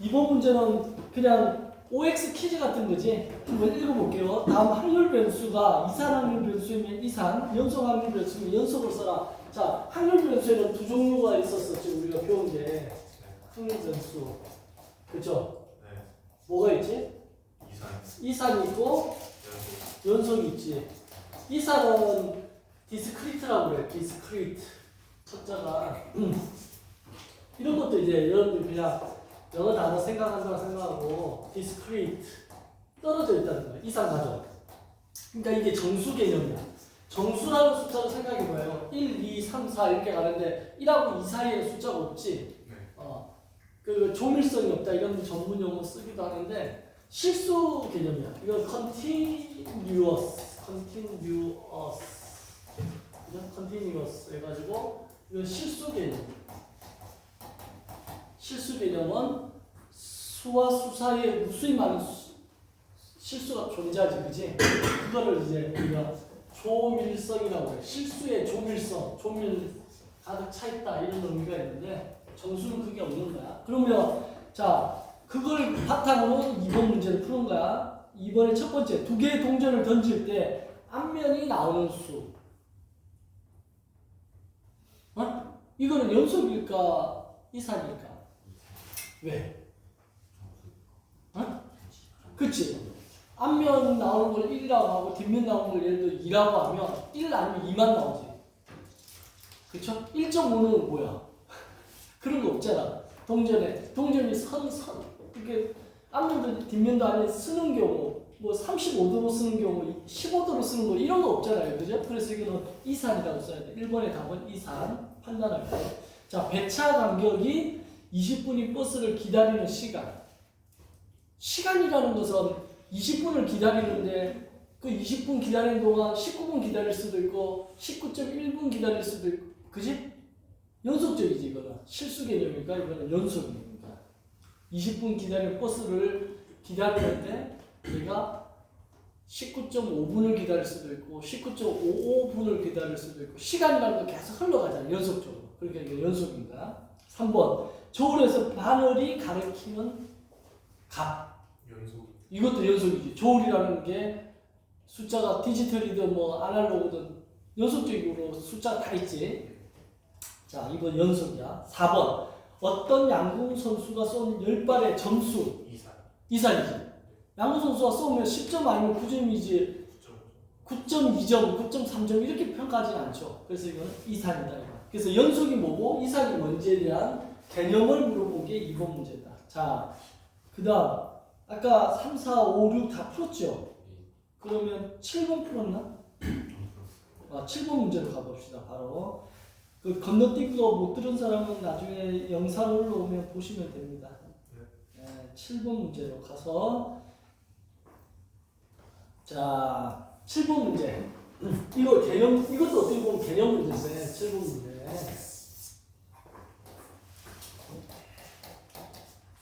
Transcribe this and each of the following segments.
이번 문제는 그냥 OX 퀴즈 같은 거지. 한번 읽어볼게요. 다음 확률 변수가 이산 확률 변수이면 이산, 연속 확률 변수면 연속을 써라. 자, 확률 변수에는 두 종류가 있었어. 지금 우리가 배운 게 확률 변수. 그죠? 네. 뭐가 있지? 이산. 이산이 있고 연속. 연속이 있지. 이산은 디스크리트라고 그래. 디스크리트. 첫자가 이런 것도 이제 여러분들 그냥 영어 단어 생각한다고 생각하고 discrete 떨어져 있다는 거예요. 이상 가죠. 그러니까 이게 정수 개념이야. 정수라는 숫자로 생각해봐요. 1, 2, 3, 4 이렇게 가는데 1하고 2 사이에 숫자가 없지. 네. 그 조밀성이 없다 이런 전문 용어 쓰기도 하는데 실수 개념이야. 이건 continuous 해가지고 이건 실수 개념. 실수 개념은 수와 수 사이에 무수히 많은 실수가 존재하지, 그지? 그거를 이제 우리가 조밀성이라고 해. 실수의 조밀성, 조밀 가득 차 있다 이런 의미가 있는데 정수는 그게 없는 거야. 그러면 자 그걸 바탕으로 이번 문제를 푸는 거야. 이번에 첫 번째 두 개의 동전을 던질 때 앞면이 나오는 수. 이거는 연속일까 이산일까? 왜? 그치? 앞면 나오는 걸 1이라고 하고 뒷면 나오는 걸 예를 들어 2라고 하면 1 아니면 2만 나오지. 그쵸? 1.5는 뭐야? 그런 거 없잖아. 동전이 이렇게 앞면도 뒷면도 아닌 쓰는 경우 뭐 35도로 쓰는 경우 15도로 쓰는 거 이런 거 없잖아요. 그죠? 그래서 이거는 이산이라고 써야 돼. 1번의 답은 이산 판단할 때. 자, 배차 간격이 20분이 버스를 기다리는 시간. 시간이라는 것은 20분을 기다리는데 그 20분 기다리는 동안 19분 기다릴 수도 있고 19.1분 기다릴 수도 있고 그지? 연속적이지 이거는. 실수 개념이니까 이거는 연속입니다. 20분 기다리는 버스를 기다리는데 얘가 19.5분을 기다릴 수도 있고 19.55분을 기다릴 수도 있고 시간이라는 거 계속 흘러가잖아요. 연속적으로. 그러니까 이게 연속입니다. 3번 조울에서 바늘이 가리키는 값. 연속. 이것도 연속이지. 조울이라는 게 숫자가 디지털이든 뭐 아날로그든 연속적으로 숫자 다 있지. 자, 이번 연속이야. 4번 어떤 양궁 선수가 쏜 10발의 점수. 이산이지. 양궁 선수가 쏘면 10점 아니면 9점이지. 9.2점, 9.3점 이렇게 평가하지는 않죠. 그래서 이건 이산이다. 그래서 연속이 뭐고 이산이 뭔지에 대한 개념을 물어본 게 이번 문제다. 자, 그 다음 아까 3, 4, 5, 6 다 풀었죠? 그러면 7번 풀었나? 7번 문제로 가봅시다. 바로 그 건너뛰고 못 들은 사람은 나중에 영상 올라오면 보시면 됩니다. 네, 7번 문제로 가서 자 7번 문제 이거 개념 이것도 어떻게 보면 개념 문제인데 7번 문제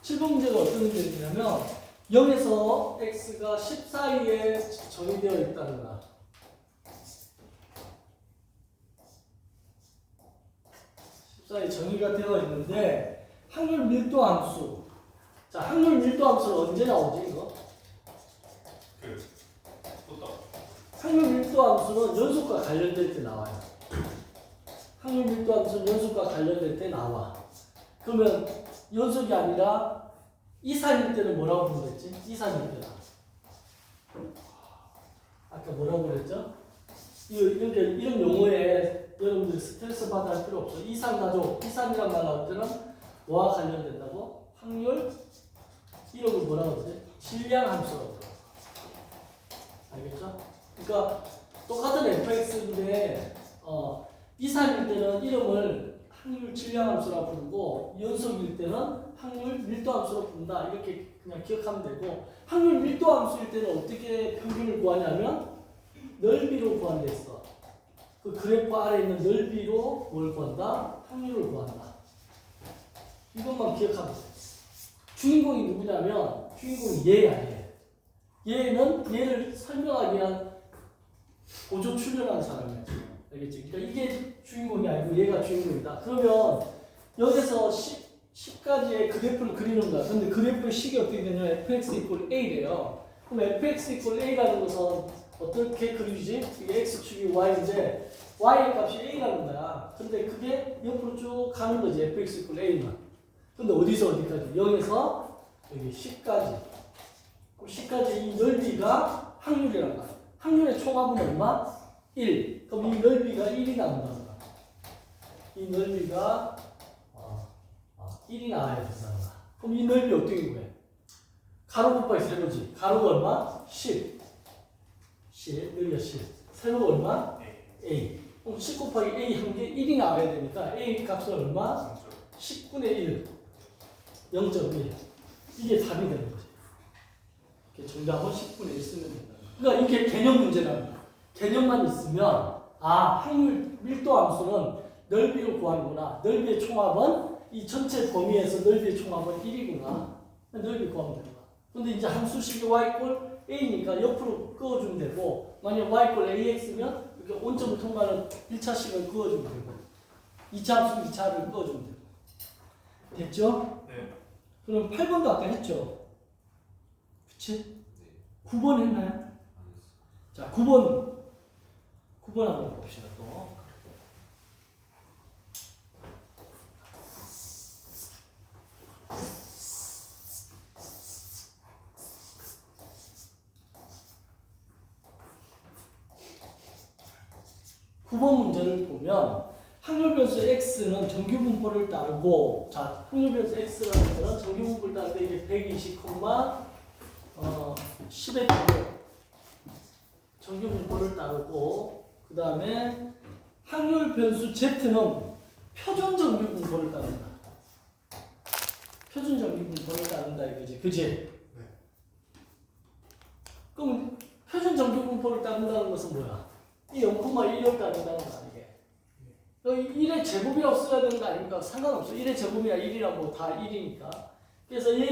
7번 문제가 어떤 문제냐면 0에서 x가 10 사이에 정의되어 있다는 거야. 10 사이에 정의가 되어 있는데 확률 밀도 함수. 자, 확률 밀도 함수는 언제 나오지 이거? 확률 밀도 함수는 연속과 관련될 때 나와요. 확률 밀도 함수는 연속과 관련될 때 나와. 그러면 연속이 아니라 이산일 때는 뭐라고 부르겠지? 이산일 때는 아까 뭐라고 그랬죠? 이런 용어에 여러분들 스트레스 받을 필요 없어. 이산 가족, 이산이란 말 나올 때는 뭐와 관련된다고? 확률 이런 걸 뭐라고 그러지? 질량 함수라고 그래. 알겠죠? 그러니까 똑같은 fx인데 이산일 때는 이름을 확률 질량 함수라고 부르고 연속일 때는 확률 밀도 함수로 부른다. 이렇게 그냥 기억하면 되고 확률 밀도 함수일 때는 어떻게 평균을 구하냐면 넓이로 구한다 했어. 그 그래프 아래에 있는 넓이로 뭘 구한다? 확률을 구한다. 이것만 기억하면 돼. 주인공이 누구냐면 주인공이 얘야 얘. 얘는 얘를 설명하기 위한 보조 출연하는 사람이야. 알겠지? 그러니까 이게 주인공이 아니고 얘가 주인공이다. 그러면 여기서 10까지의 그래프를 그리는 거야. 근데 그래프의 식이 어떻게 되냐면 fx 이퀄 a래요. 그럼 fx 이퀄 a라는 것은 어떻게 그리지? 이게 x축이 y인데 y의 값이 a라는 거야. 근데 그게 옆으로 쭉 가는 거지. fx 이퀄 a만. 근데 어디서 어디까지? 0에서 여기 10까지. 10까지 이 넓이가 확률이라는 거야. 확률의 총합은 얼마? 1. 그럼 이 넓이가 1이 나온다는 거야. 이 넓이가 1이 나와야 된다는 거야. 그럼 이 넓이 어떻게 구해? 가로 곱하기 세로지. 가로가 얼마? 10. 10. 넓이가 10. 세로가 얼마? A. 그럼 10 곱하기 A 한 게 1이 나와야 되니까 A 값은 얼마? 10분의 1. 0.1. 이게 답이 되는 거지. 정답은 10분의 1 쓰면 된다. 그러니까 이게 개념 문제라는 거야. 개념만 있으면 확률 밀도 함수는 넓이를 구하는구나. 넓이의 총합은 이 전체 범위에서 넓이의 총합은 1이구나. 넓이 구하면 된다. 근데 이제 함수식이 y 꼴 a니까 옆으로 그어주면 되고, 만약 y 꼴 ax면 이렇게 온점을 통과하는 1차식을 그어주면 되고, 2차 함수 2차를 그어주면 되고. 됐죠? 네. 그럼 8번도 아까 했죠? 그치? 9번 했나요? 자, 9번 한번 봅시다, 또. (9번) 문제를 보면 확률 변수 x는 정규 분포를 따르고, 자, 확률 변수 x라는 것은 정규 분포를 따르는데 이게 120, 10의 정규 분포를 따르고, 그 다음에 확률 변수 z는 표준 정규 분포를 따른다. 표준 정규 분포를 따른다 이거지, 그지? 네. 그럼 표준 정규 분포를 따른다는 것은 뭐야? 이 0,1을 따른다는 거 아니게? 1의 제곱이라고 써야 되는 거 아닙니까? 상관없어. 1의 제곱이야 1이랑 뭐 다 1이니까. 그래서 얘는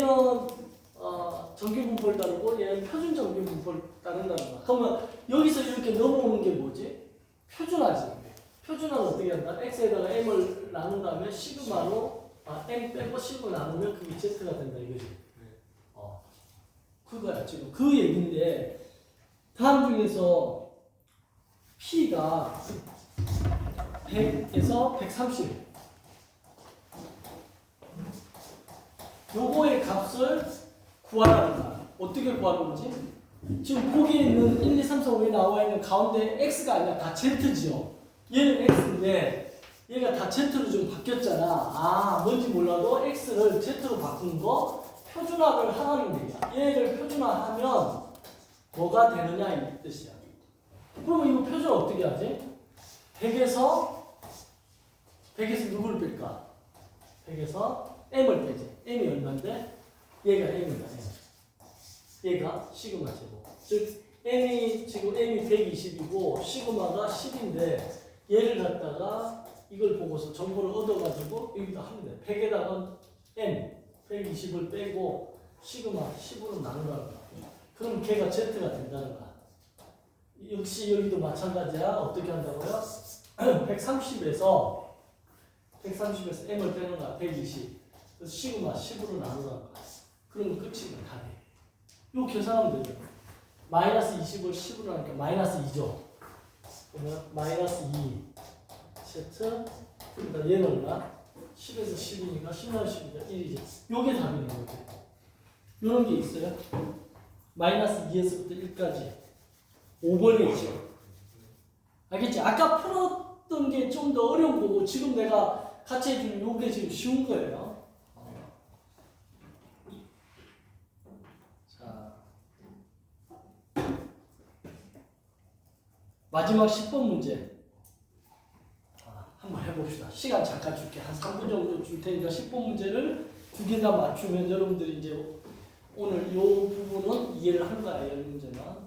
정규 분포를 따르고 얘는 표준 정규 분포를 따른다는 거야. 그러면 여기서 이렇게 넘어오는 게 뭐지? 표준화지. 표준화는 어떻게 한다? x에다가 m을 나눈 다음에 시그마로 m 빼고 시그마 나누면 그게 z가 된다 이거지. 그거야 지금 그 얘기인데, 다음 중에서 p가 100에서 130 요거의 값을 구하라는 거야. 어떻게 구하는 거지? 지금 거기에 있는 1, 2, 3, 4, 5에 나와 있는 가운데 x가 아니라 다 z지요. 얘는 x인데 얘가 다 z로 좀 바뀌었잖아. 뭔지 몰라도 x를 z로 바꾼 거 표준화를 하라는 얘기야. 얘를 표준화하면 뭐가 되느냐 이 뜻이야. 그러면 이거 표준화 어떻게 하지? 100에서 누구를 뺄까? 100에서 m을 빼지. m이 얼마인데? 얘가 m이다. 얘가 시그마 제곱. 즉 지금 m이 120이고 시그마가 10인데 얘를 갖다가 이걸 보고서 정보를 얻어가지고 여기다 하면 돼. 100에다가 m 120을 빼고 시그마 10으로 나누라는 거야. 그럼 걔가 z가 된다는 거야. 역시 여기도 마찬가지야. 어떻게 한다고요? 130에서 m을 빼는 거야. 120. 그래서 시그마 10으로 나누라는 거야. 그러면 끝이면 답이. 이거 계산하면 되죠. 마이너스 20을 10으로 하니까 마이너스 2죠. 그러면 마이너스 2 z 그러니까 얘는 얼마? 10에서 10이니까 10만 10이니까 1이지. 요게 답이네. 요게. 요런 게 있어요. 마이너스 2에서부터 1까지 5번에 있죠. 알겠지? 아까 풀었던 게 좀 더 어려운 거고 지금 내가 같이 해준 요게 지금 쉬운 거예요. 자, 마지막 10번 문제 한번 해봅시다. 시간 잠깐 줄게. 한 3분 정도 줄 테니까 10번 문제를 두 개 다 맞추면 여러분들이 이제 오늘 요 부분은 이해를 한 거예요. 이 문제는.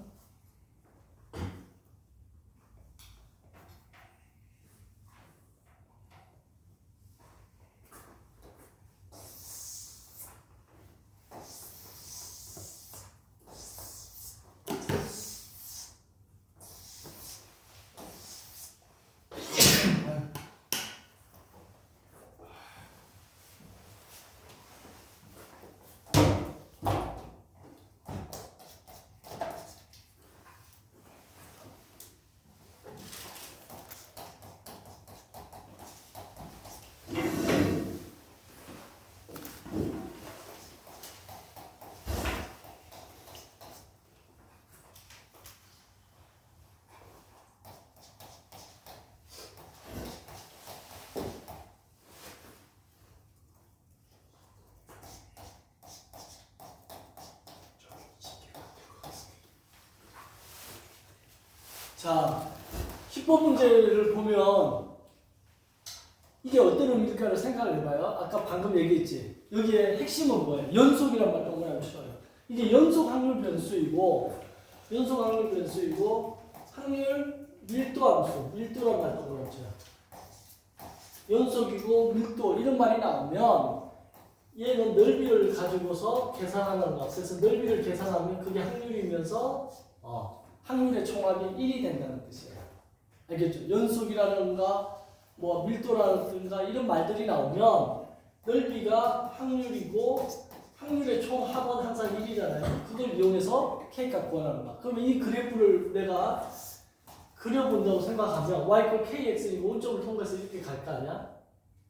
자, 10번 문제를 보면 이게 어떤 의미일까를 생각을 해봐요. 아까 방금 얘기했지. 여기에 핵심은 뭐예요? 연속이란 말 동그라미 쳐요. 이게 연속 확률 변수이고 확률 밀도 함수, 밀도란 말 동그라미 쳐요. 연속이고 밀도 이런 말이 나오면 얘는 넓이를 가지고서 계산하는 거. 그래서 넓이를 계산하면 그게 확률이면서 확률의 총합이 1이 된다는 뜻이에요. 알겠죠? 연속이라든가 뭐 밀도라든가 이런 말들이 나오면 넓이가 확률이고 확률의 총합은 항상 1이잖아요. 그걸 이용해서 K값 구하는 거야. 그러면 이 그래프를 내가 그려본다고 생각하면 y kx이고 원점을 통과해서 이렇게 갈 거 아니야?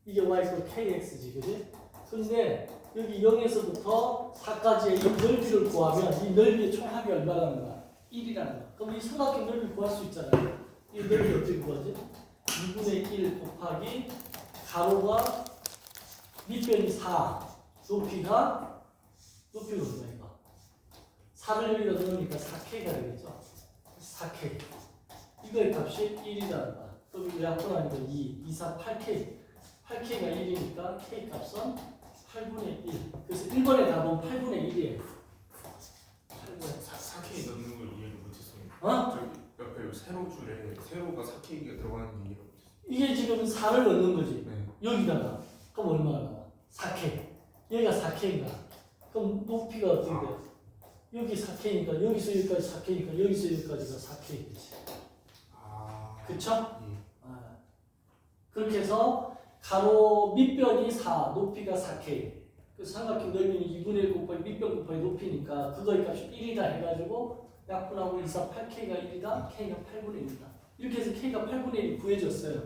이게 y kx지, 그지? 근데 여기 0에서부터 4까지의 이 넓이를 구하면 이 넓이의 총합이 얼마라는 거야? 1이라는 거야. 그럼 이 삼각형 넓이 구할 수 있잖아요. 이 넓이 어떻게 구하지? 2분의 1 곱하기 가로가 밑변이 4, 높이가 얼마인가? 4를 여기다 넣으니까 4k가 되겠죠? 4k. 이거의 값이 1이라는 거야. 그럼 이거 약분하니까 2, 4, 8k. 8k가 1이니까 k 값은 8분의 1. 그래서 1번의 답은 8분의 1이에요. 4K 넣는 걸 이해를 못했어요. 어? 저기 옆에 세로 줄에 세로가 4K가 들어가는 게 이해를 못했어요. 이게 지금 4를 넣는 거지. 네. 여기다가. 그럼 얼마나 나와? 4k. 얘가 4k인가? 그럼 높이가 어떻게 돼? 여기 4k니까 여기서 여기까지 4k니까 여기서 여기까지가 4k겠지. 그쵸? 그렇게 해서 가로 밑변이 4, 높이가 4k. 그래서 삼각형 넓이는 2분의 1 곱하기 밑변 곱하기 높이니까 그거의 값이 1이다 해가지고 약분하고 2, 4, 8k가 1이다, k가 8분의 1이다. 이렇게 해서 k가 8분의 1이 구해졌어요.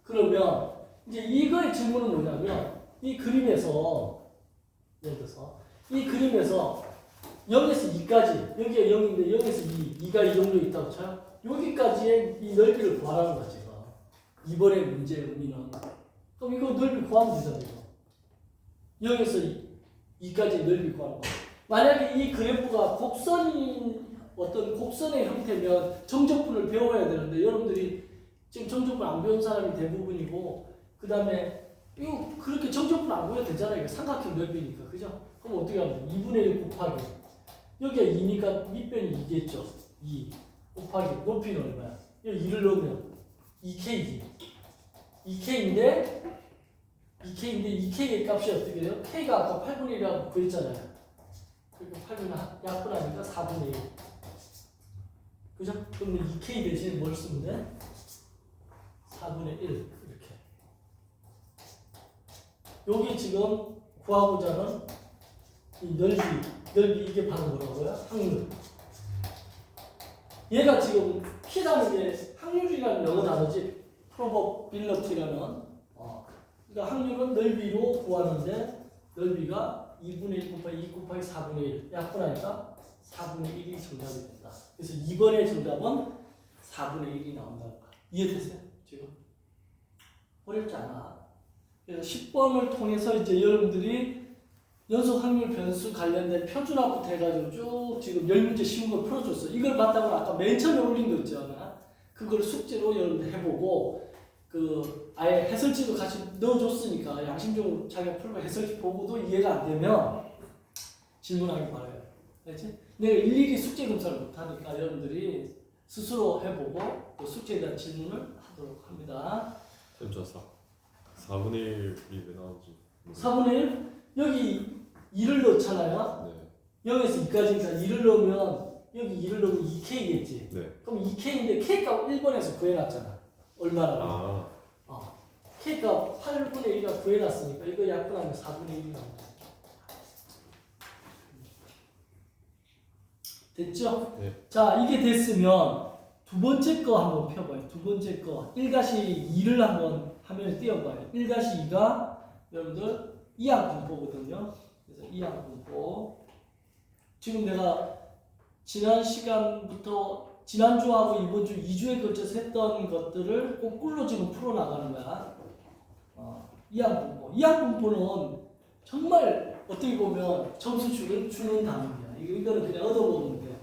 그러면 이제 이거의 질문은 뭐냐면 이 그림에서 예를 들어서 이 그림에서 0에서 2까지 여기가 0인데 0에서 2가 이 정도 있다고 쳐요. 여기까지의 이 넓이를 구하라는 거지. 이번에 문제의 의미는 그럼 이거 넓이 구하면 되잖아요. 0에서 2까지 넓이 구하는 거. 만약에 이 그래프가 곡선인 어떤 곡선의 형태면 정적분을 배워야 되는데 여러분들이 지금 정적분 안 배운 사람이 대부분이고 그 다음에 이거 그렇게 정적분 안 배워도 되잖아요. 삼각형 넓이니까. 그죠? 그럼 어떻게 하면 2분의 1 곱하기 여기가 2니까 밑변이 2겠죠. 2 곱하기 높이는 얼마야? 여기 2를 넣으면 2k지. 2k인데 2k의 값이 어떻게 돼요? k가 아까 8분의 1이라고 구했잖아요. 그러니까 8분의 약분하니까 4분의 1. 그죠? 그러면 2k 대신에 뭘 쓰면 돼? 4분의 1 이렇게. 여기 지금 구하고자 하는 이 넓이 이게 바로 뭐라고요? 확률. 얘가 지금 P라는 게 확률이라는 영어 단어지. probability라는 그러니까 확률은 넓이로 구하는데 넓이가 2분의 1 곱하기 2 곱하기 4분의 1 약분하니까 4분의 1이 정답이 된다. 그래서 2번의 정답은 4분의 1이 나온다는 거야. 이해되세요? 지금? 어렵지 않아. 그래서 10번을 통해서 이제 여러분들이 연속 확률 변수 관련된 표준화부터 해가지고 쭉 지금 10문제 쉬운 걸 풀어줬어. 이걸 봤다고 아까 맨 처음에 올린 거 있잖아. 그걸 숙제로 여러분들 해보고 그 아예 해설지도 같이 넣어줬으니까 양심적으로 자기가 풀고 해설지 보고도 이해가 안 되면 질문하기 바라요. 알지? 내가 일일이 숙제 검사를 못하니까 여러분들이 스스로 해보고 또 숙제에 대한 질문을 하도록 합니다. 저 4분의 1이 왜 나오지? 4분의 1? 여기 2를 넣잖아요. 네. 0에서 2까지니까 2를 넣으면 여기 2를 넣으면 2k겠지. 네. 그럼 2k인데 k값 1번에서 구해놨잖아. 얼마나? k값 8분의 1가 구해놨으니까 이거 약분하면 4분의 1이 나옵니다. 됐죠? 네. 자, 이게 됐으면 두 번째 거 한번 펴봐요. 두 번째 거 1-2를 한번 화면에 띄워봐요. 1-2가 여러분들 이항분포거든요. 그래서 이항분포. 지금 내가 지난 시간부터 지난주하고 이번 주 2주에 걸쳐서 했던 것들을 거꾸로 지금 풀어나가는 거야. 이항분포. 이항분포는 정말 어떻게 보면 점수 주는 단어입니다. 이거는 그냥 얻어먹으면 돼요.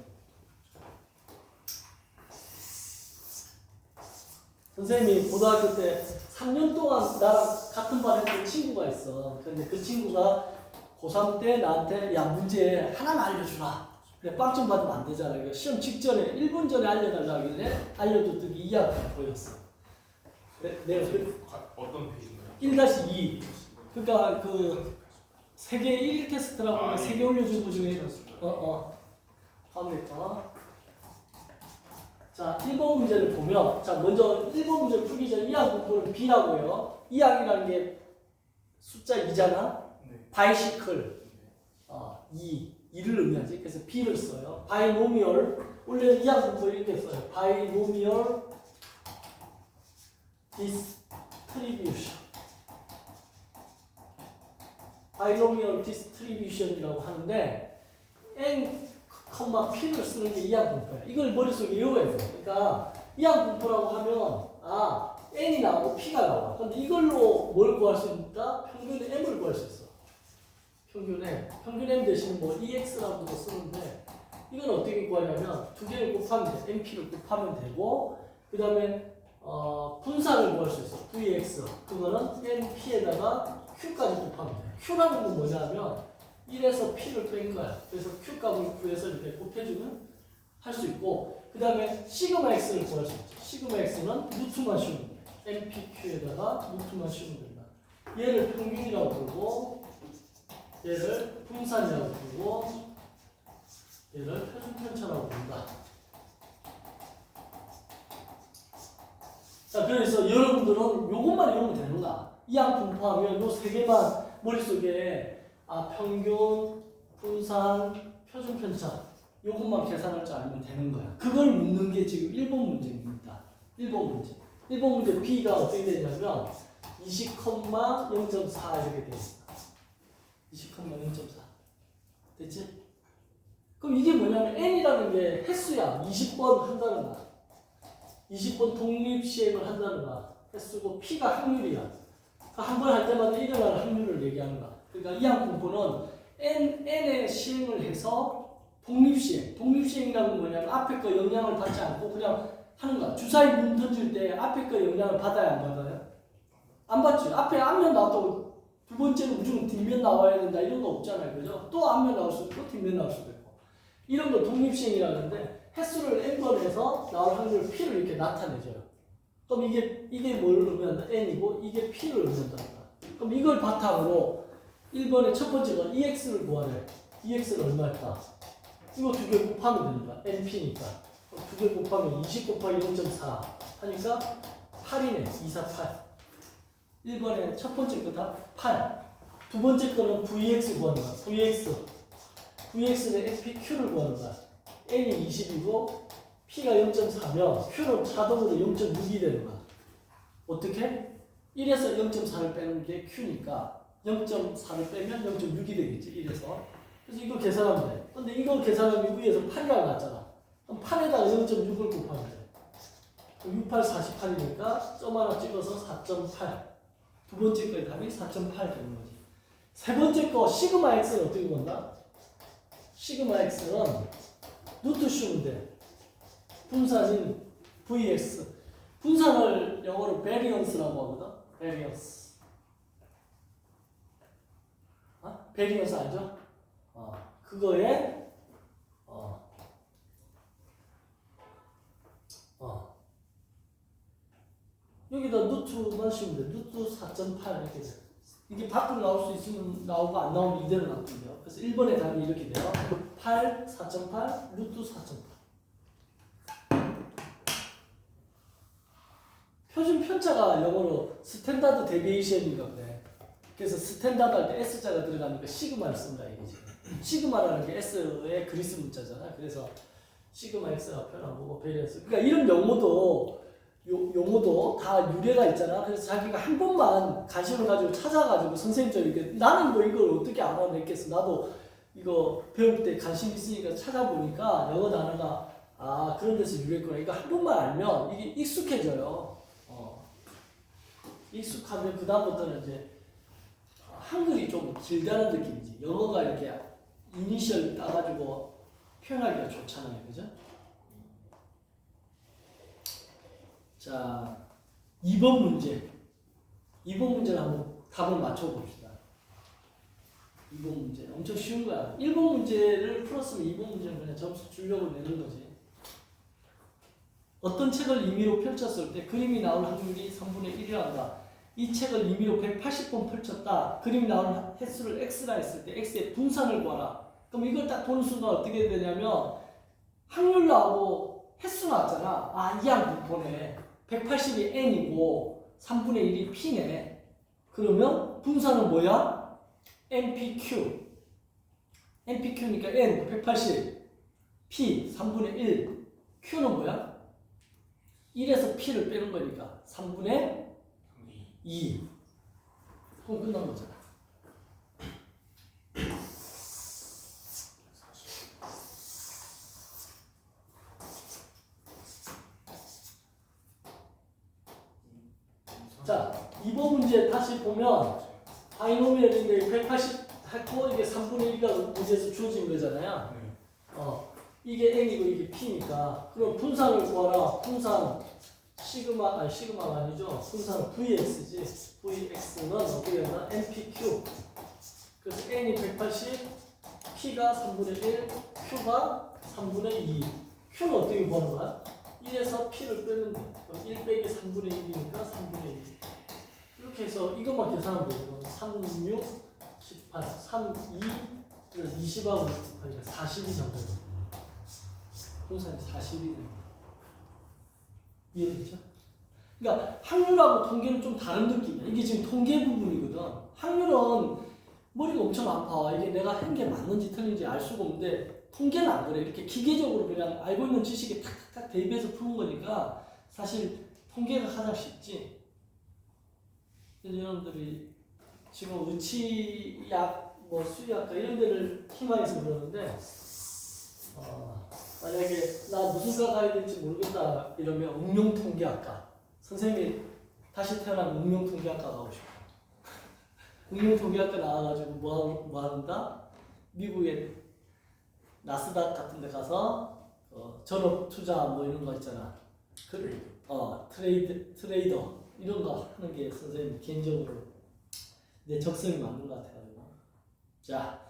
선생님이 고등학교 때 3년 동안 나랑 같은 반 했던 친구가 있어. 근데 그 친구가 고3 때 나한테 야 문제 하나만 알려주라. 근데 빵점 받으면 안 되잖아. 그러니까 시험 직전에 1분 전에 알려달라 하길래 알려줬더니 이해가 보였어. 내가 어떤 페이지인가요? 1-2 그러니까 그 세계 1 테스트라고 3개 올려준 거 중에 갑니까? 자, 1번 문제를 보면 자 먼저 1번 문제 풀기 전에 이항 분포는 B라고요. 이항이라는 게 숫자 2잖아. 네. 바이시클 2를 의미하지. 그래서 B를 써요. 바이노미얼 원래 이항 분포 이렇게 써요. 바이노미얼 디스트리뷰션 바이노미얼 디스트리뷰션이라고 하는데 n, p를 쓰는 게 이항 분포야. 이걸 머릿속에 외워야 돼. 그러니까 이항 분포라고 하면 n이 나오고 p가 나와. 근데 이걸로 뭘 구할 수 있다? 평균 m을 구할 수 있어. 평균 m 대신 뭐 ex라고도 쓰는데 이건 어떻게 구하냐면 두 개를 곱하면 돼. np를 곱하면 되고 그 다음에 분산을 구할 수 있어. vx 그거는 np에다가 q까지 곱하면 돼. q라는 건 뭐냐면 1에서 p를 뺀 거야. 그래서 q 값을 구해서 이렇게 곱해주면 할 수 있고 그 다음에 시그마 x를 구할 수 있죠. 시그마 x는 루트만 씌우면 돼. npq에다가 루트만 씌우면 된다. 얘를 평균이라고 부르고 얘를 분산이라고 부르고 얘를 표준편차라고 부른다. 자, 그래서 여러분들은 요것만 외우면 되는 거야. 이항 분포하면 요 세 개만 머릿속에 평균, 분산, 표준편차 요것만 계산할 줄 알면 되는 거야. 그걸 묻는 게 지금 1번 문제입니다. 1번 문제. 1번 문제 B가 어떻게 되냐면 20,0.4 이렇게 되어 있습니다. 20,0.4 됐지? 그럼 이게 뭐냐면 n이라는 게 횟수야. 20번 한다는 거야. 20번 독립 시행을 한다는 거야. 횟수고 P가 확률이야. 한 번 할 때마다 일어나는 확률을 얘기하는 거야. 그러니까 이항 분포는 n의 시행을 해서 독립 시행. 독립 시행이라는 건 뭐냐면 앞에 거 영향을 받지 않고 그냥 하는 거야. 주사위 문 던질 때 앞에 거 영향을 받아야 안 받아요? 안 받지. 앞에 앞면 나왔다고 두 번째는 무조건 뒷면 나와야 된다 이런 거 없잖아요. 그죠? 또 앞면 나올 수도 있고 뒷면 나올 수도 있고. 이런 걸 독립 시행이라는데 횟수를 n번 해서 나올 확률 p를 이렇게 나타내줘요. 그럼 이게 뭘 의미한다? n이고 이게 p를 의미한다. 그럼 이걸 바탕으로 1번의 첫 번째가 ex를 구하래. ex는 얼마일까? 이거 두 개 곱하면 되는 거야. np니까. 두 개 곱하면 20 곱하기 0.4 하니까 8이네. 248. 1번의 첫 번째 거다 8. 두 번째 거는 vx 구하는 거야. vx는 npq를 구하는 거야. n이 20이고 p가 0.4면 q는 자동으로 0.6이 되는 거야. 어떻게? 1에서 0.4를 빼는 게 q니까 0.4를 빼면 0.6이 되겠지. 1에서. 그래서 이거 계산하면 돼. 근데 이거 계산하면 위에서 8이라고 나왔잖아. 그럼 8에다가 0.6을 곱하면 돼. 그럼 68, 48이니까 점 하나 찍어서 4.8. 두 번째 거의 답이 4.8 되는 거지. 세 번째 거 시그마 x는 어떻게 본다? 시그마 x는 루트 씌우면 돼. 분산인 vx. 분산을 영어로 variance라고 하거든. variance. variance 알죠? 그거에 여기다 루트만 씌우면 돼. 루트 4.8 이렇게 돼. 이게 밖으로 나올 수 있으면 나오고 안 나오면 이대로 놔둔대요. 그래서 1번의 답이 이렇게 돼요. 8, 4.8, 루트 4.8. 표준 편차가 영어로 스탠다드 데비에이션인가 그래. 그래서 스탠다드 할 때 S자가 들어가니까 시그마를 쓴다 이거지. 시그마라는 게 S의 그리스 문자잖아. 그래서 시그마 X가 표현하고 베리언스. 그러니까 이런 용어도 다 유래가 있잖아. 그래서 자기가 한 번만 관심을 가지고 찾아가지고 선생님처럼 이렇게 나는 뭐 이걸 어떻게 알아냈겠어. 나도 이거 배울 때 관심 있으니까 찾아보니까 영어 단어가 그런 데서 유래했구나. 그러니까 한 번만 알면 이게 익숙해져요. 익숙하면 그 다음부터는 이제 한글이 좀 길다는 느낌이지. 영어가 이렇게 이니셜 따가지고 표현하기가 좋잖아요, 그죠? 자, 2번 문제. 2번 문제를 한번 답을 맞춰봅시다. 2번 문제. 엄청 쉬운 거야. 1번 문제를 풀었으면 2번 문제는 그냥 점수 주려고 내는 거지. 어떤 책을 임의로 펼쳤을 때 그림이 나올 확률이 3분의 1이란다. 이 책을 임의로 180번 펼쳤다. 그림이 나오는 횟수를 x라 했을 때 x의 분산을 구하라. 그럼 이걸 딱 보는 순간 어떻게 되냐면 확률 나오고 횟수 나왔잖아. 아, 이항 분포네. 180이 n이고 3분의 1이 p네. 그러면 분산은 뭐야? npq. npq니까 n 180, p 3분의 1, q는 뭐야? 1에서 p를 빼는 거니까 3분의 2. 그럼 끝난 거잖아. 자, 2번 문제 다시 보면 바이노미얼인데 180 했고 이게 3분의 1가 문제에서 주어진 거잖아요. 이게 n이고 이게 p니까 그럼 분산을 구하라. 분산 시그마가 아니죠. 분산은 vx지. vx는 어디였나? npq. 그래서 n이 180, p가 3분의 1, q가 3분의 2. q는 어떻게 구하는 거야? 1에서 p를 빼면 돼. 그럼 1 빼기 3분의 1이니까 3분의 1. 이렇게 해서 이것만 계산하면 돼요. 3, 6, 18, 3, 2, 20하고 40이 정도. 분산이 40이 됩니다. 이해되죠? 그러니까 확률하고 통계는 좀 다른 느낌이야. 이게 지금 통계 부분이거든. 확률은 머리가 엄청 아파. 이게 내가 한 게 맞는지 틀린지 알 수가 없는데 통계는 안 그래. 이렇게 기계적으로 그냥 알고 있는 지식에 탁탁탁 대입해서 푸는 거니까 사실 통계가 가장 쉽지. 여러분들이 지금 의치약, 뭐 수의학과 이런 데를 희망해서 그러는데 만약에 나 무슨 과 가야 될지 모르겠다 이러면 응용통계학과. 선생님이 다시 태어나면 응용통계학과 가고 싶어. 응용통계학과 나와가지고 뭐 한다? 미국의 나스닥 같은 데 가서 전업 투자 뭐 이런 거 있잖아. 트레이더 이런 거 하는 게 선생님 개인적으로 내 적성이 맞는 것 같아가지고. 자,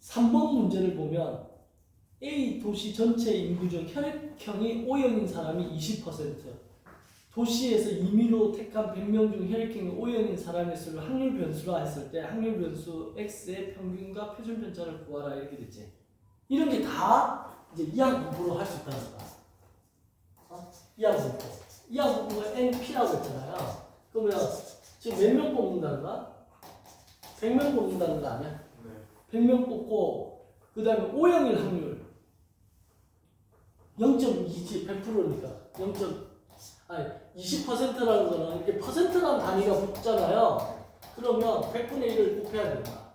3번 문제를 보면 A 도시 전체 인구 중 혈액형이 O형인 사람이 20%, 도시에서 임의로 택한 100명 중 혈액형이 O형인 사람의 수를 확률 변수로 했을 때 확률 변수 X의 평균과 표준 편차를 구하라 이렇게 됐지. 이런 게 다 이제 이항 분포로 할 수 있다는 거야. 이항 분포. 이항 분포가 NP라고 했잖아요. 그러면 지금 몇 명 뽑는다는 거야? 100명 뽑는다는 거 아니야? 네. 100명 뽑고 그 다음에 O형일 확률 0.2지 100%니까 20%라는 거는 이게 퍼센트라는 단위가 붙잖아요. 그러면 100분의 1을 곱해야 된다.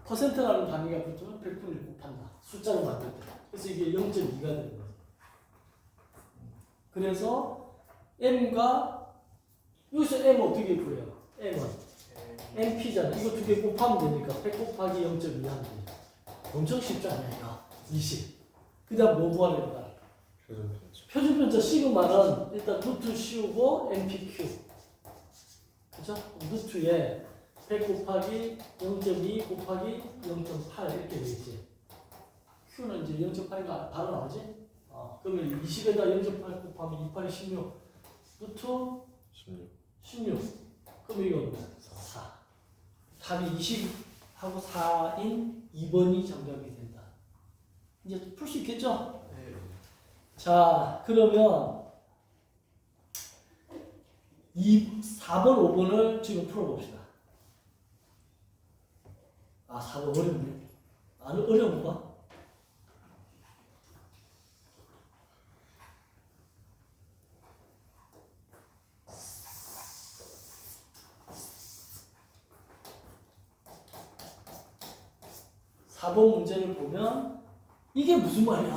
퍼센트라는 단위가 붙으면 100분의 1 곱한다. 숫자로 만들 때. 그래서 이게 0.2가 되는 거예요. 그래서 M과 여기서 M 어떻게 구해요? M은 NP잖아. 이거 두 개 곱하면 되니까 100 곱하기 0.2 하면 돼. 엄청 쉽지 않냐니까. 20. 그 다음 뭐 구하는 거야? 표준 편차 시그마는 일단 루트 씌우고 NPQ. 그죠? 루트에 100 곱하기 0.2 곱하기 0.8 이렇게 되겠지. Q는 이제 0.8이 바로 나오지? 그러면 20에다 0.8 곱하면 28이 16. 루트 16. 그럼 이건 4. 답이 20하고 4인 2번이 정답이 된다. 이제 풀 수 있겠죠? 네. 자, 그러면 4번, 5번을 지금 풀어봅시다. 4번 어렵네. 어려운 거? (4번) 문제를 보면 이게 무슨 말이야?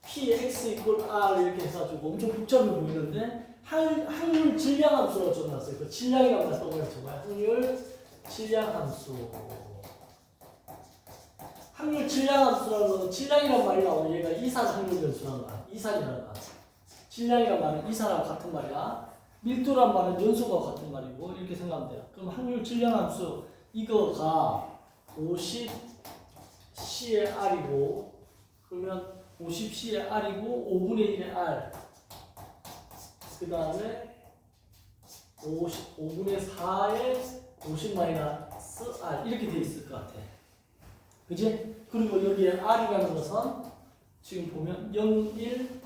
P, X 이퀄 R 이렇게 해가지고 엄청 복잡해 보이는데 확률 질량 함수라고 적어놨어요. 그 질량이라고 써봐요. 확률 질량 함수. 확률 질량 함수라는 건 질량이란 말이 나오면 얘가 이산 확률 변수라는 거야. 이산이라는 거야. 질량이란 말은 이산하고 같은 말이야. 밀도란 말은 연소가 같은 말이고 이렇게 생각하면 돼요. 그럼 확률 질량함수 이거가 50C의 R이고 그러면 50C의 R이고 5분의 1의 R 그 다음에 5분의 4의 50 마이너스 R 이렇게 돼 있을 것 같아. 그지? 그리고 여기에 R이라는 것은 지금 보면 0, 1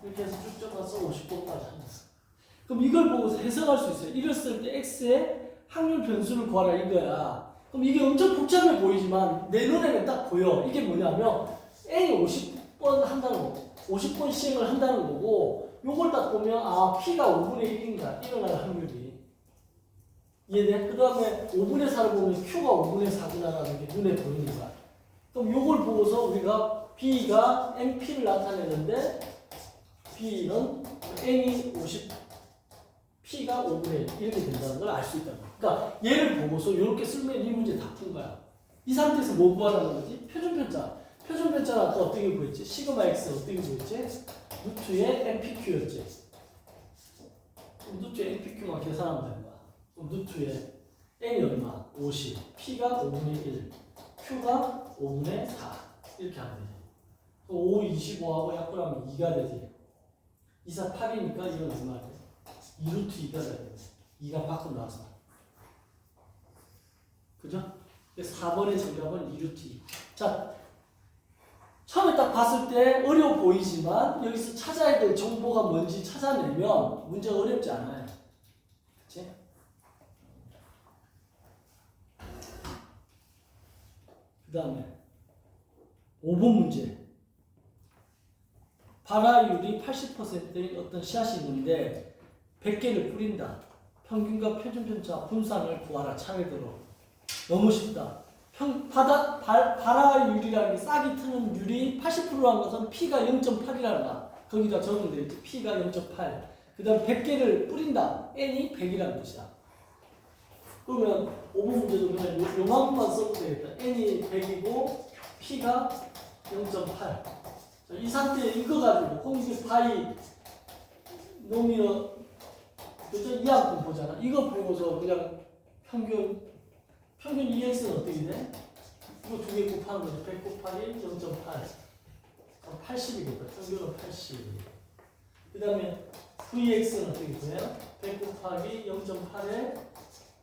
이렇게 해서 쭉 접어서 50번까지 합니다. 그럼 이걸 보고서 해석할 수 있어요. 이랬을 때 X의 확률 변수를 구하라 이거야. 그럼 이게 엄청 복잡해 보이지만 내 눈에는 딱 보여. 이게 뭐냐면 N이 50번 한다는 거고 50번 시행을 한다는 거고 요걸 딱 보면 아 P가 5분의 1인가 일어날 확률이 이해돼? 그 다음에 5분의 4를 보면 Q가 5분의 4구나라는 게 눈에 보이는 거야. 그럼 요걸 보고서 우리가 B가 NP를 나타내는데 B는 N이 50 P가 5분의 1 이렇게 된다는 걸 알 수 있다는 거야. 그러니까 얘를 보고서 이렇게 쓰면 이 문제 다 푼 거야. 이 상태에서 뭐 구하라는 거지? 표준편차. 표준편차는 아까 어떻게 구했지? 시그마 X 어떻게 구했지? 루트의 NPQ였지. 그럼 루트의 NPQ만 계산하면 되는 거야. 그럼 루트의 N이 얼마? 50. P가 5분의 1. Q가 5분의 4. 이렇게 하면 되지. 5, 25하고 약분하면 2가 되지. 2, 4, 8이니까 이건 얼마 돼? 2루트 2가 돼야 돼. 2가 밖으로 나와서. 그죠? 4번의 정답은 2루트 2. 자, 처음에 딱 봤을 때 어려워 보이지만 여기서 찾아야 될 정보가 뭔지 찾아내면 문제가 어렵지 않아요. 그치? 그 다음에 5번 문제. 발화율이 80%인 어떤 씨앗이 있는데 100개를 뿌린다. 평균과 표준편차 분산을 구하라. 차례대로. 너무 쉽다. 발화율이라는 게 싹이 트는 율이 80%라는 것은 P가 0.8이라는 거야. 거기다 적으면 되겠지. P가 0.8. 그 다음 100개를 뿌린다. N이 100이라는 뜻이야. 그러면 5번 문제도 그냥 요만큼만 써도 되겠다. N이 100이고 P가 0.8. 이 상태에 이거 가지고 홍익 바이 노미너 그죠? 이항금 보잖아. 이거 보고서 그냥 평균 EX는 어떻게 돼? 이거 두 개 곱하는 거죠. 100 곱하기 0.8 80이겠다. 평균은 80. 그 다음에 VX는 어떻게 돼요? 100 곱하기 0.8에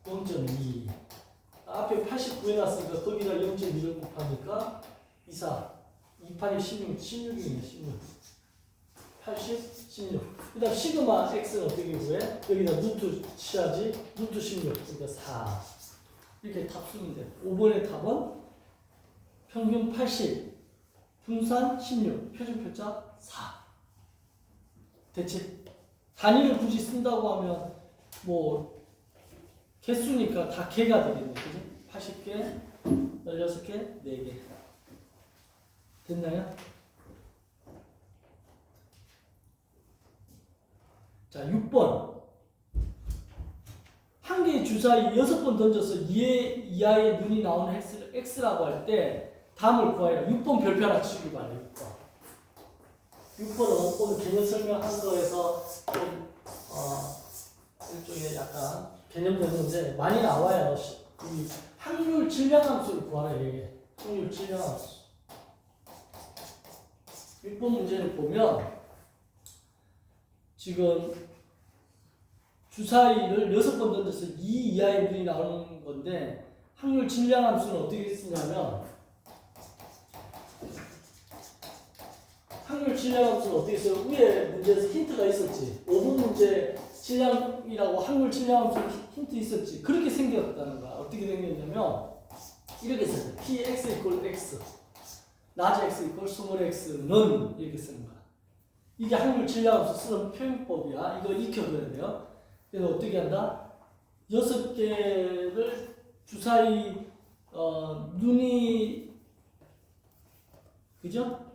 0.2 앞에 89 해놨으니까 거기다 0.2를 곱하니까 24 28이 16, 16이네, 16. 80, 16. 그 다음 시그마 X는 어떻게 구해? 여기다 루트 치야지. 루트 16. 그러니까 4. 이렇게 답 쓰면 돼. 5번의 답은 평균 80, 분산 16, 표준편차 4. 됐지? 단위를 굳이 쓴다고 하면 뭐 개수니까 다 개가 되겠네. 그지? 80개, 16개, 4개. 됐나요? 자, 6번. 한 개의 주사위 6번 던져서 2의 이하의 눈이 나오는 X라고 할 때 답을 구하라. 6번 별표 하나 치기 바래요. 6번은 오늘 개념 설명한 거에서 좀 일종의 약간 개념 되는데 많이 나와요. 이 확률 질량함수를 구하라 이게. 확률 질량함수. 6번 문제를 보면 지금 주사위를 6번 던져서 2 이하의 눈이 나오는 건데 확률 질량함수는 어떻게 쓰냐면 확률 질량함수는 어떻게 써요? 위에 문제에서 힌트가 있었지. 5번 문제 질량이라고 확률 질량함수 힌트 있었지. 그렇게 생겼다는 거야. 어떻게 생겼냐면 이렇게 써요. Px 이퀄 x 라지 x 이퀄 스몰 x는 이렇게 쓰는 거야. 이게 확률 질량함수 쓰는 표현법이야. 이거 익혀둬야 돼요. 그래서 어떻게 한다? 6개를 주사위 눈이 그죠?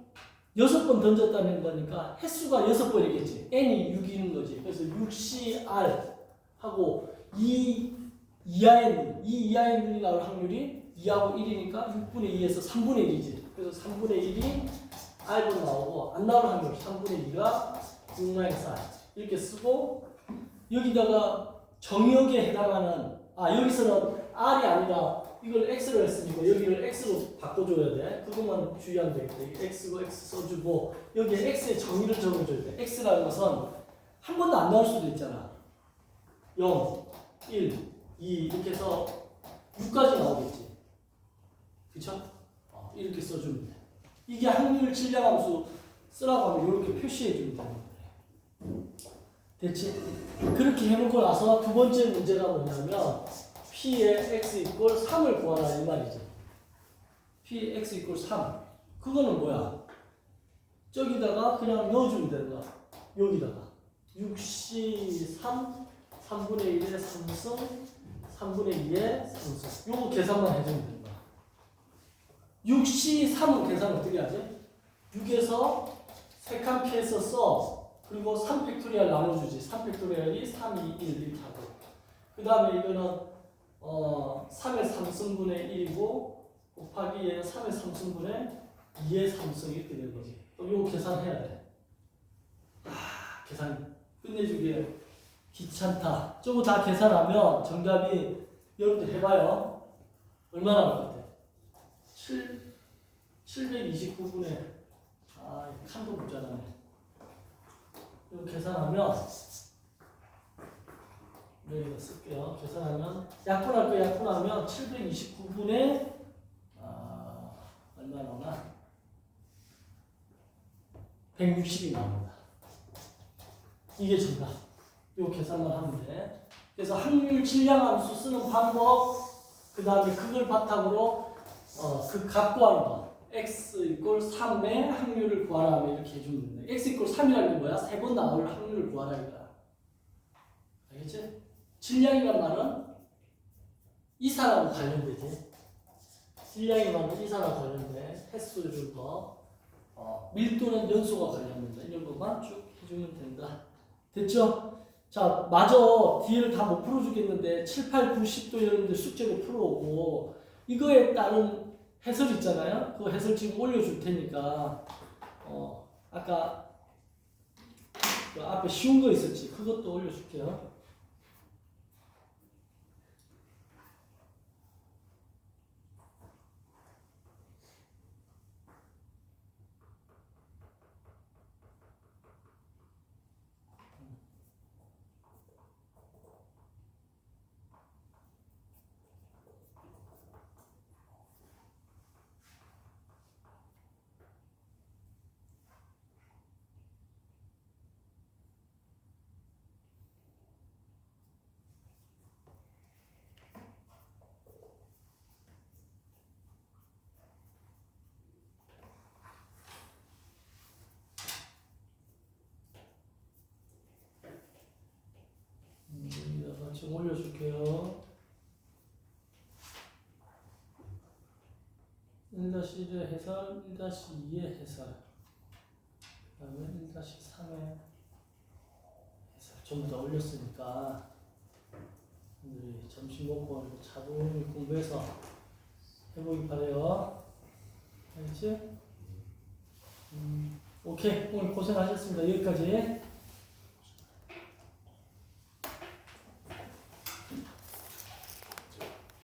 6번 던졌다는 거니까 횟수가 6번이겠지. n이 6이는 거지. 그래서 6cr 하고 2 이하의 눈이 나올 확률이 2하고 1이니까 6분의 2에서 3분의 1이지. 그래서 3분의 1이 r번 나오고 안 나올 확률 3분의 2가 6-r 이렇게 쓰고 여기다가 정역에 해당하는 여기서는 R이 아니라 이걸 X로 했으니까 여기를 X로 바꿔줘야 돼. 그것만 주의하면 되겠다. X고 X 써주고 여기에 X의 정의를 적어줘야 돼. X라는 것은 한 번도 안 나올 수도 있잖아. 0, 1, 2 이렇게 해서 6까지 나오겠지. 그쵸? 이렇게 써주면 돼. 이게 확률 질량함수 쓰라고 하면 이렇게 표시해 주면 되는 거예요. 됐지? 그렇게 해놓고 나서 두 번째 문제가 뭐냐면 P의 X 이꼴 3을 구하라 이 말이지. P의 X 이꼴 3. 그거는 뭐야? 저기다가 그냥 넣어주면 되는 거야. 여기다가 6C 3, 3분의 1의 3승, 3분의 2의 3승. 요거 계산만 해주면 되는 거야. 6C 3은 계산 어떻게 하지? 6에서 3칸 피해서 써. 그리고 3팩토리얼 나눠주지. 3팩토리얼이 3, 2, 1 이렇게 하고. 그 다음에 이거는 3의 3승분의 1이고 곱하기 얘는 3의 3승분의 2의 3승 이렇게 되는 거지. 그럼 요거 계산해야 돼. 계산 끝내주기에 귀찮다. 저거 다 계산하면 정답이 여러분들 해봐요. 얼마나 나올 것 같아? 729분의 칸도 못 자라네. 이거 계산하면 이거 쓸게요. 계산하면 약분할 거 약분하면 729분의 얼마 나오나? 160이 나옵니다. 이게 정답. 이 계산만 하면 돼. 그래서 확률 질량함수 쓰는 방법, 그 다음에 그걸 바탕으로 그 값 구하는 거. x 이꼴 3의 확률을 구하라 하면 이렇게 해주면 돼. x 이꼴 3이라는 게 뭐야? 3번 나올 확률을 구하라 이거야. 알겠지? 질량이란 말은 이사라고 관련되지. 질량이 말은 이사라고 관련돼. 횟수를 준 거. 밀도는 연소가 관련된다. 이런 것만 쭉 해주면 된다. 됐죠? 자, 마저 뒤를 다 못 풀어주겠는데 7, 8, 9, 10도 여러분들 숙제로 풀어오고 이거에 따른 해설 있잖아요. 그 해설 지금 올려줄 테니까 아까 그 앞에 쉬운 거 있었지. 그것도 올려줄게요. 여기다가 지금 올려줄게요. 1-1의 해설, 1-2의 해설, 그 다음에 1-3의 해설 전부 다 올렸으니까 오늘 점심 먹고 차분히 공부해서 해보기 바래요. 알겠지? 오케이. 오늘 고생하셨습니다. 여기까지.